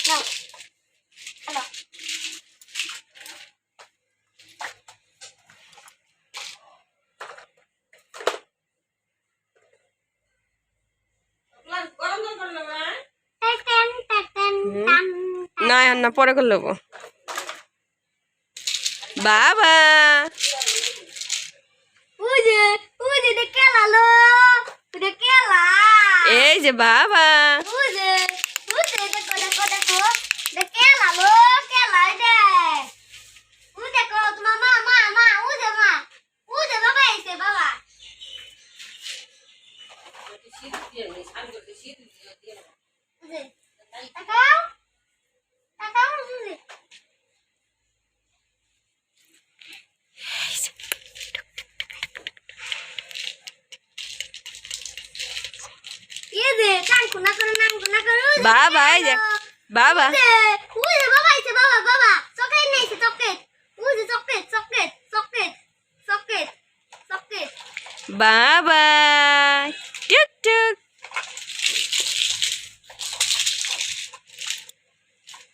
নাও hello না না পরে করে নেবো বাবা উজে দেখে লালো দেখে লা এই যে বাবা উজে দেখো দেখো দেখো দেখে লালো কে লাই দে উজে দেখো তোমার মা উজে বাবা এসে বাবা উজে তাকাও তাকাও উজে নাম করো বাবা এই যে বাবা উজে বাবা এসে বাবা চকলেট নেইছে চকলেট উজে চকলেট বাবা টুক টুক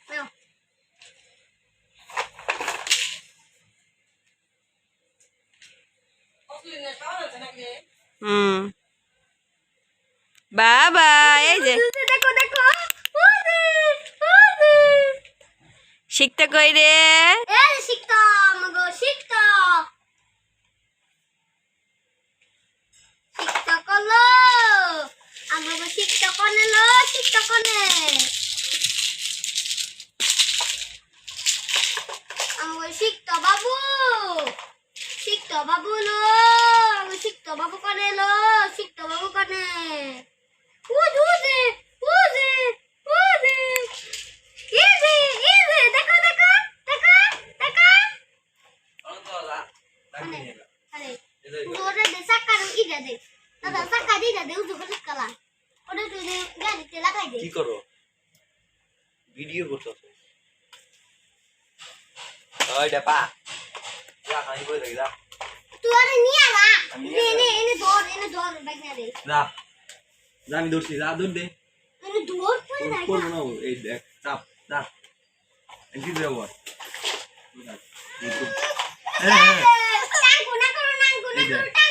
নাও বাবা এই যে দেখো দেখো শিখতে কই রে এই শিখতাম গো শিখতাম কলো আমাগো শিখতে কোনে লো শিখতে কোনে আমাগো শিখতে বাবু লো আমাগো শিখতে বাবু কোনে লো শিখতে বাবু কোনে উজে ইজি দেখো আরে ওরে দে সাকার ইদা দে দাদা সাকা দিদা দে উজু করে কালা ওরে তুই গাড়িতে লাগাই দে কি করো ভিডিও করতেছো ওই ডাপা যা খাই বই লাগি যা তুই আরে নিয়া না এনে ধর ব্যাগ না দে যা যা আমি দৌড়ছি যা দৌড় দে এনে ধর পড়ে না কোন না এই দেখ চাপ চাপ এন্টি দেব নাঙ্গু না করো